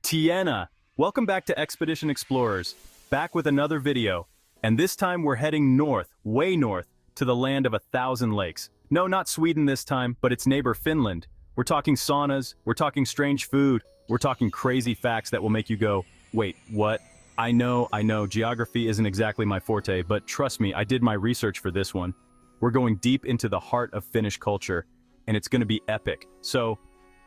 Tiena! Welcome back to Expedition Explorers, back with another video. And this time we're heading north, way north, to the land of 1,000 lakes. No, not Sweden this time, but its neighbor Finland. We're talking saunas, we're talking strange food, we're talking crazy facts that will make you go, wait, what? I know, geography isn't exactly my forte, but trust me, I did my research for this one. We're going deep into the heart of Finnish culture, and it's gonna be epic. So,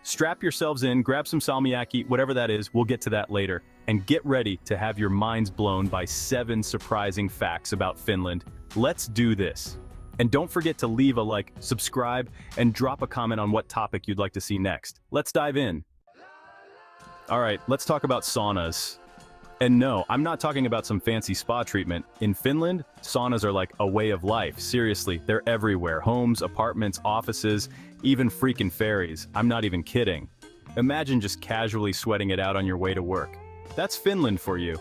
strap yourselves in, grab some salmiakki, whatever that is, we'll get to that later, and get ready to have your minds blown by 7 surprising facts about Finland. Let's do this. And don't forget to leave a like, subscribe, and drop a comment on what topic you'd like to see next. Let's dive in. Alright, let's talk about saunas. And no, I'm not talking about some fancy spa treatment. In Finland, saunas are like a way of life. Seriously, they're everywhere. Homes, apartments, offices, even freaking ferries. I'm not even kidding. Imagine just casually sweating it out on your way to work. That's Finland for you.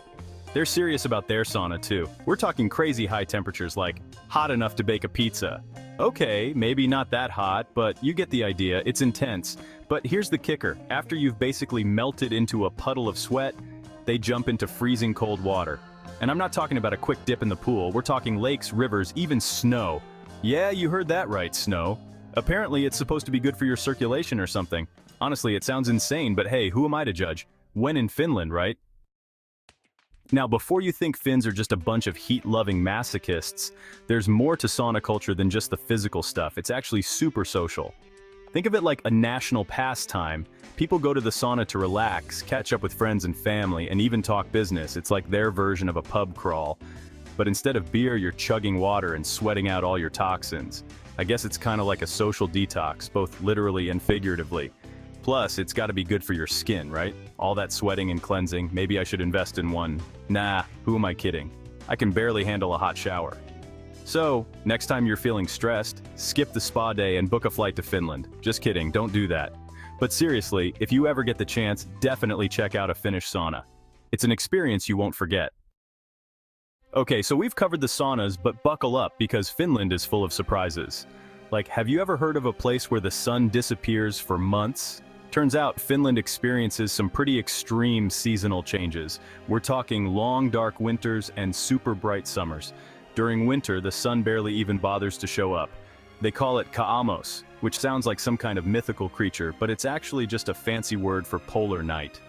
They're serious about their sauna too. We're talking crazy high temperatures, like hot enough to bake a pizza. Okay, maybe not that hot, but you get the idea. It's intense. But here's the kicker. After you've basically melted into a puddle of sweat, they jump into freezing cold water. And I'm not talking about a quick dip in the pool, we're talking lakes, rivers, even snow. Yeah, you heard that right, snow. Apparently it's supposed to be good for your circulation or something. Honestly, it sounds insane, but hey, who am I to judge? When in Finland, right? Now, before you think Finns are just a bunch of heat-loving masochists, there's more to sauna culture than just the physical stuff. It's actually super social. Think of it like a national pastime. People go to the sauna to relax, catch up with friends and family, and even talk business. It's like their version of a pub crawl. But instead of beer, you're chugging water and sweating out all your toxins. I guess it's kind of like a social detox, both literally and figuratively. Plus, it's got to be good for your skin, right? All that sweating and cleansing, maybe I should invest in one. Nah, who am I kidding? I can barely handle a hot shower. So, next time you're feeling stressed, skip the spa day and book a flight to Finland. Just kidding, don't do that. But seriously, if you ever get the chance, definitely check out a Finnish sauna. It's an experience you won't forget. Okay, so we've covered the saunas, but buckle up because Finland is full of surprises. Like, have you ever heard of a place where the sun disappears for months? Turns out Finland experiences some pretty extreme seasonal changes. We're talking long, dark winters and super bright summers. During winter, the sun barely even bothers to show up. They call it kaamos, which sounds like some kind of mythical creature, but it's actually just a fancy word for polar night.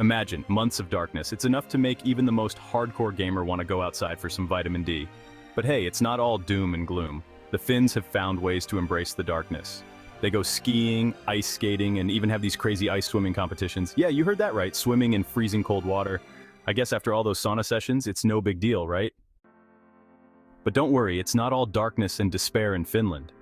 Imagine, months of darkness. It's enough to make even the most hardcore gamer want to go outside for some vitamin D. But hey, it's not all doom and gloom. The Finns have found ways to embrace the darkness. They go skiing, ice skating, and even have these crazy ice swimming competitions. Yeah, you heard that right, swimming in freezing cold water. I guess after all those sauna sessions, it's no big deal, right? But don't worry, it's not all darkness and despair in Finland.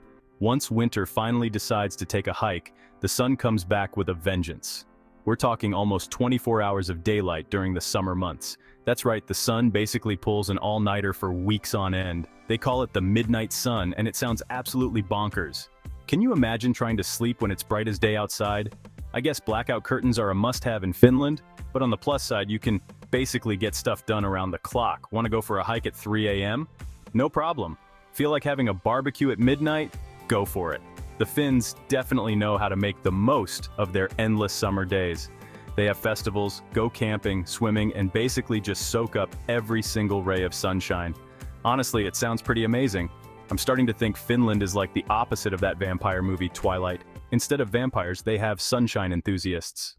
Once winter finally decides to take a hike, the sun comes back with a vengeance. We're talking almost 24 hours of daylight during the summer months. That's right, the sun basically pulls an all-nighter for weeks on end. They call it the midnight sun, and it sounds absolutely bonkers. Can you imagine trying to sleep when it's bright as day outside? I guess blackout curtains are a must-have in Finland, but on the plus side, you can basically get stuff done around the clock. Want to go for a hike at 3 a.m.? No problem. Feel like having a barbecue at midnight? Go for it. The Finns definitely know how to make the most of their endless summer days. They have festivals, go camping, swimming, and basically just soak up every single ray of sunshine. Honestly, it sounds pretty amazing. I'm starting to think Finland is like the opposite of that vampire movie Twilight. Instead of vampires, they have sunshine enthusiasts.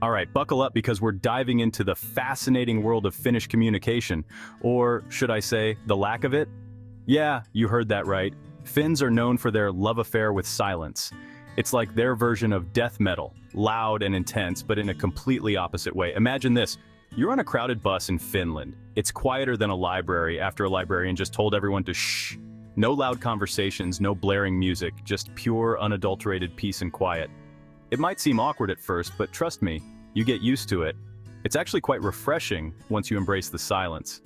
Alright, buckle up because we're diving into the fascinating world of Finnish communication, or should I say, the lack of it? Yeah, you heard that right. Finns are known for their love affair with silence. It's like their version of death metal, loud and intense, but in a completely opposite way. Imagine this. You're on a crowded bus in Finland. It's quieter than a library after a librarian just told everyone to shh. No loud conversations, no blaring music, just pure, unadulterated peace and quiet. It might seem awkward at first, but trust me, you get used to it. It's actually quite refreshing once you embrace the silence.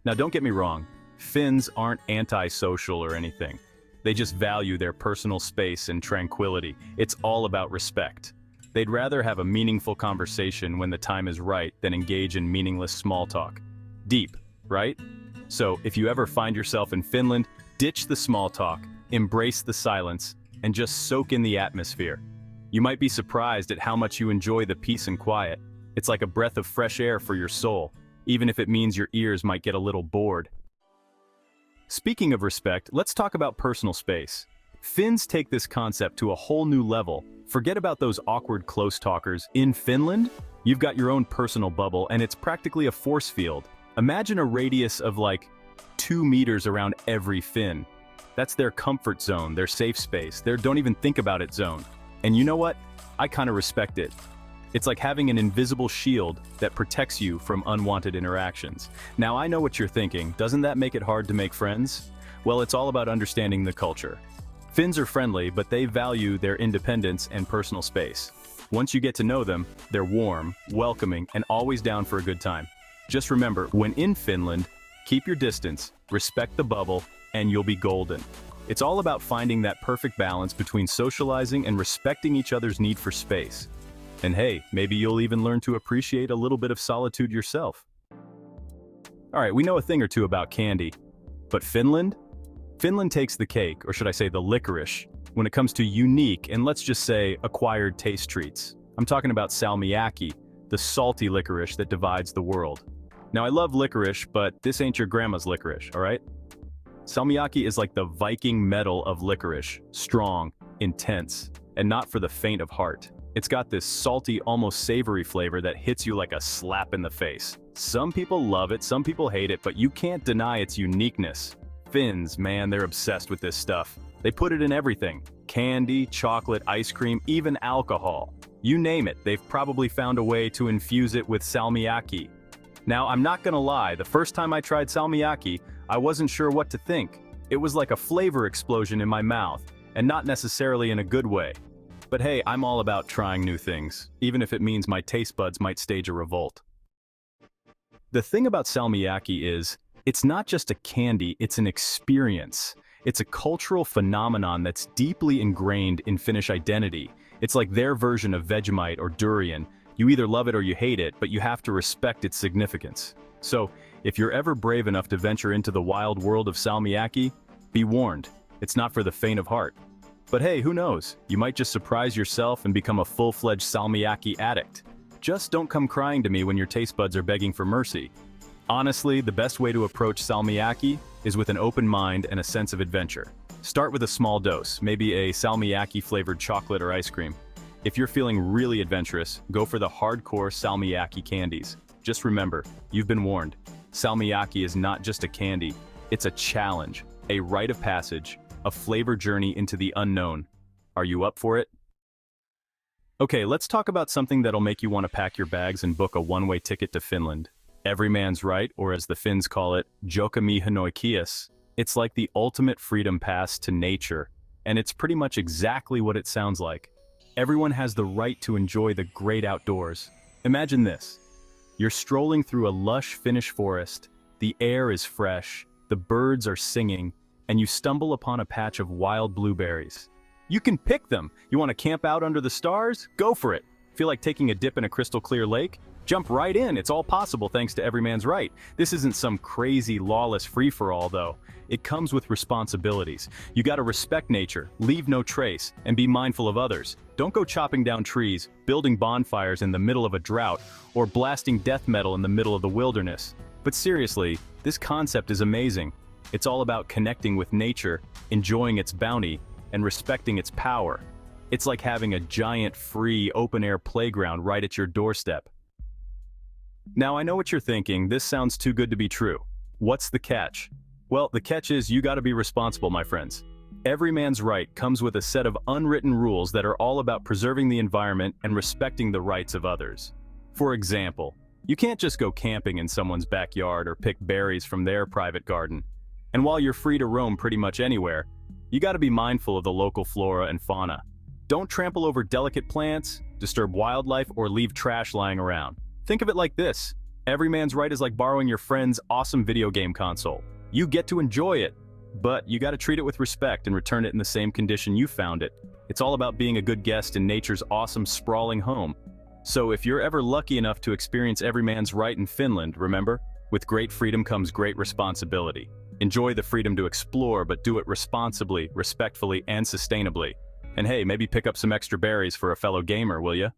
Now don't get me wrong, Finns aren't antisocial or anything. They just value their personal space and tranquility. It's all about respect. They'd rather have a meaningful conversation when the time is right than engage in meaningless small talk. Deep, right? So if you ever find yourself in Finland, ditch the small talk, embrace the silence, and just soak in the atmosphere. You might be surprised at how much you enjoy the peace and quiet. It's like a breath of fresh air for your soul, even if it means your ears might get a little bored. Speaking of respect, let's talk about personal space. Finns take this concept to a whole new level. Forget about those awkward close talkers. In Finland, you've got your own personal bubble, and it's practically a force field. Imagine a radius of like 2 meters around every Finn. That's their comfort zone, their safe space, their don't even think about it zone. And you know what? I kind of respect it. It's like having an invisible shield that protects you from unwanted interactions. Now I know what you're thinking, doesn't that make it hard to make friends? Well, it's all about understanding the culture. Finns are friendly, but they value their independence and personal space. Once you get to know them, they're warm, welcoming, and always down for a good time. Just remember, when in Finland, keep your distance, respect the bubble, and you'll be golden. It's all about finding that perfect balance between socializing and respecting each other's need for space. And hey, maybe you'll even learn to appreciate a little bit of solitude yourself. Alright, we know a thing or two about candy. But Finland? Finland takes the cake, or should I say the licorice, when it comes to unique and let's just say acquired taste treats. I'm talking about salmiakki, the salty licorice that divides the world. Now I love licorice, but this ain't your grandma's licorice, alright? Salmiakki is like the Viking metal of licorice, strong, intense, and not for the faint of heart. It's got this salty, almost savory flavor that hits you like a slap in the face. Some people love it, some people hate it, but you can't deny its uniqueness. Finns, man, they're obsessed with this stuff. They put it in everything. Candy, chocolate, ice cream, even alcohol. You name it, they've probably found a way to infuse it with salmiakki. Now, I'm not gonna lie, the first time I tried salmiakki, I wasn't sure what to think. It was like a flavor explosion in my mouth, and not necessarily in a good way. But hey, I'm all about trying new things, even if it means my taste buds might stage a revolt. The thing about salmiakki is, it's not just a candy, it's an experience. It's a cultural phenomenon that's deeply ingrained in Finnish identity. It's like their version of Vegemite or durian. You either love it or you hate it, but you have to respect its significance. So, if you're ever brave enough to venture into the wild world of salmiakki, be warned, it's not for the faint of heart. But hey, who knows? You might just surprise yourself and become a full-fledged salmiakki addict. Just don't come crying to me when your taste buds are begging for mercy. Honestly, the best way to approach salmiakki is with an open mind and a sense of adventure. Start with a small dose, maybe a salmiakki-flavored chocolate or ice cream. If you're feeling really adventurous, go for the hardcore salmiakki candies. Just remember, you've been warned. Salmiakki is not just a candy, it's a challenge, a rite of passage, a flavor journey into the unknown. Are you up for it? Okay, let's talk about something that'll make you want to pack your bags and book a one-way ticket to Finland. Every man's right, or as the Finns call it, jokamiehenoikeus. It's like the ultimate freedom pass to nature, and it's pretty much exactly what it sounds like. Everyone has the right to enjoy the great outdoors. Imagine this. You're strolling through a lush Finnish forest, the air is fresh, the birds are singing, and you stumble upon a patch of wild blueberries. You can pick them! You want to camp out under the stars? Go for it! Feel like taking a dip in a crystal clear lake? Jump right in, it's all possible thanks to every man's right. This isn't some crazy, lawless free-for-all though. It comes with responsibilities. You gotta respect nature, leave no trace, and be mindful of others. Don't go chopping down trees, building bonfires in the middle of a drought, or blasting death metal in the middle of the wilderness. But seriously, this concept is amazing. It's all about connecting with nature, enjoying its bounty, and respecting its power. It's like having a giant, free, open-air playground right at your doorstep. Now I know what you're thinking, this sounds too good to be true. What's the catch? Well, the catch is you gotta be responsible, my friends. Every man's right comes with a set of unwritten rules that are all about preserving the environment and respecting the rights of others. For example, you can't just go camping in someone's backyard or pick berries from their private garden. And while you're free to roam pretty much anywhere, you gotta be mindful of the local flora and fauna. Don't trample over delicate plants, disturb wildlife, or leave trash lying around. Think of it like this. Every man's right is like borrowing your friend's awesome video game console. You get to enjoy it, but you gotta treat it with respect and return it in the same condition you found it. It's all about being a good guest in nature's awesome, sprawling home. So if you're ever lucky enough to experience every man's right in Finland, remember, with great freedom comes great responsibility. Enjoy the freedom to explore, but do it responsibly, respectfully, and sustainably. And hey, maybe pick up some extra berries for a fellow gamer, will ya?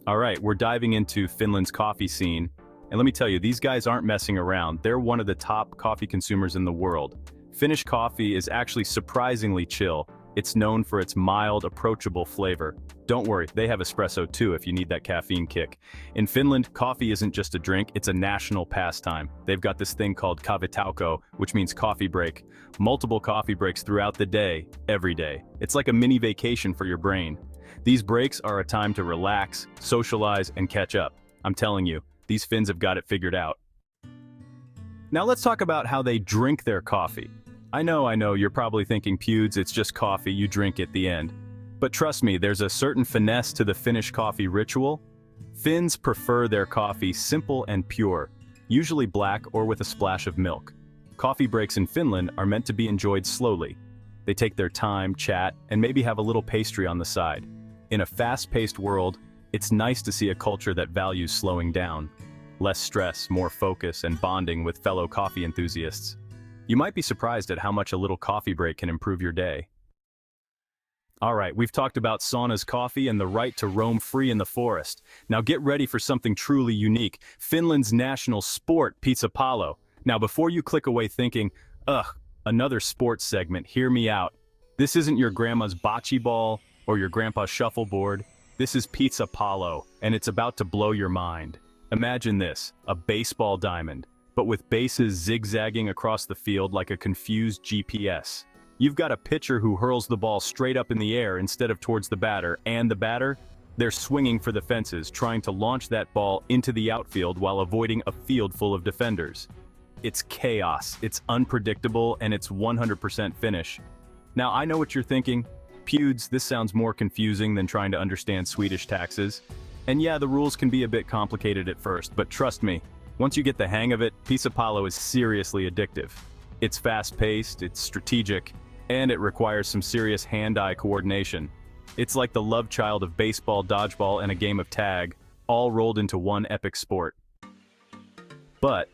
Alright, we're diving into Finland's coffee scene. And let me tell you, these guys aren't messing around. They're one of the top coffee consumers in the world. Finnish coffee is actually surprisingly chill. It's known for its mild, approachable flavor. Don't worry, they have espresso too if you need that caffeine kick. In Finland, coffee isn't just a drink, it's a national pastime. They've got this thing called kahvitauko, which means coffee break. Multiple coffee breaks throughout the day, every day. It's like a mini vacation for your brain. These breaks are a time to relax, socialize, and catch up. I'm telling you, these Finns have got it figured out. Now let's talk about how they drink their coffee. I know, you're probably thinking, Pewds, it's just coffee you drink at the end. But trust me, there's a certain finesse to the Finnish coffee ritual. Finns prefer their coffee simple and pure, usually black or with a splash of milk. Coffee breaks in Finland are meant to be enjoyed slowly. They take their time, chat, and maybe have a little pastry on the side. In a fast-paced world, it's nice to see a culture that values slowing down. Less stress, more focus, and bonding with fellow coffee enthusiasts. You might be surprised at how much a little coffee break can improve your day. Alright, we've talked about saunas, coffee, and the right to roam free in the forest. Now get ready for something truly unique. Finland's national sport, Pesäpallo. Now before you click away thinking, ugh, another sports segment, hear me out. This isn't your grandma's bocce ball or your grandpa's shuffleboard. This is Pesäpallo, and it's about to blow your mind. Imagine this, a baseball diamond, but with bases zigzagging across the field like a confused GPS. You've got a pitcher who hurls the ball straight up in the air instead of towards the batter, and the batter? They're swinging for the fences, trying to launch that ball into the outfield while avoiding a field full of defenders. It's chaos, it's unpredictable, and it's 100% Finnish. Now I know what you're thinking, Pewds, this sounds more confusing than trying to understand Swedish taxes. And yeah, the rules can be a bit complicated at first, but trust me, once you get the hang of it, Pesäpallo is seriously addictive. It's fast-paced, it's strategic, and it requires some serious hand-eye coordination. It's like the love child of baseball, dodgeball, and a game of tag, all rolled into one epic sport. But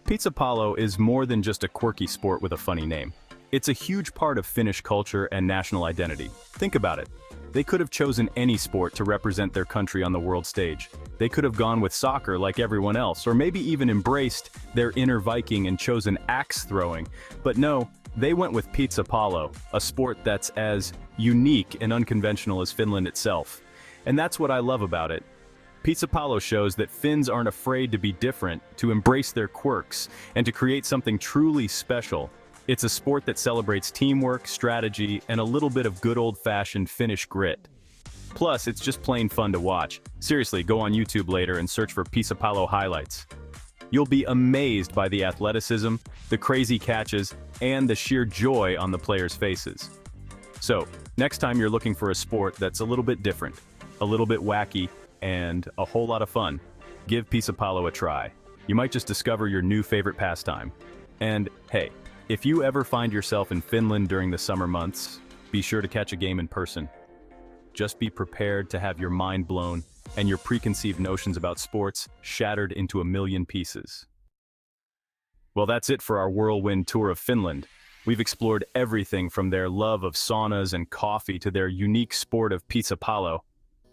Pesäpallo is more than just a quirky sport with a funny name. It's a huge part of Finnish culture and national identity. Think about it. They could have chosen any sport to represent their country on the world stage. They could have gone with soccer like everyone else, or maybe even embraced their inner Viking and chosen axe throwing. But no, they went with Pesäpallo, a sport that's as unique and unconventional as Finland itself. And that's what I love about it. Pesäpallo shows that Finns aren't afraid to be different, to embrace their quirks, and to create something truly special. It's a sport that celebrates teamwork, strategy, and a little bit of good old-fashioned Finnish grit. Plus, it's just plain fun to watch. Seriously, go on YouTube later and search for Pesäpallo highlights. You'll be amazed by the athleticism, the crazy catches, and the sheer joy on the players' faces. So, next time you're looking for a sport that's a little bit different, a little bit wacky, and a whole lot of fun, give Pesäpallo a try. You might just discover your new favorite pastime. And hey, if you ever find yourself in Finland during the summer months, be sure to catch a game in person. Just be prepared to have your mind blown and your preconceived notions about sports shattered into a million pieces. Well, that's it for our whirlwind tour of Finland. We've explored everything from their love of saunas and coffee to their unique sport of Pesäpallo.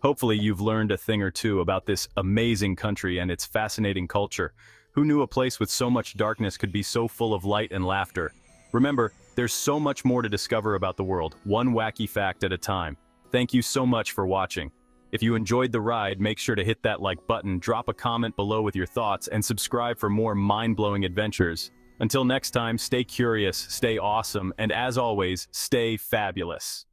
Hopefully you've learned a thing or two about this amazing country and its fascinating culture. Who knew a place with so much darkness could be so full of light and laughter? Remember, there's so much more to discover about the world, one wacky fact at a time. Thank you so much for watching. If you enjoyed the ride, make sure to hit that like button, drop a comment below with your thoughts, and subscribe for more mind-blowing adventures. Until next time, stay curious, stay awesome, and as always, stay fabulous.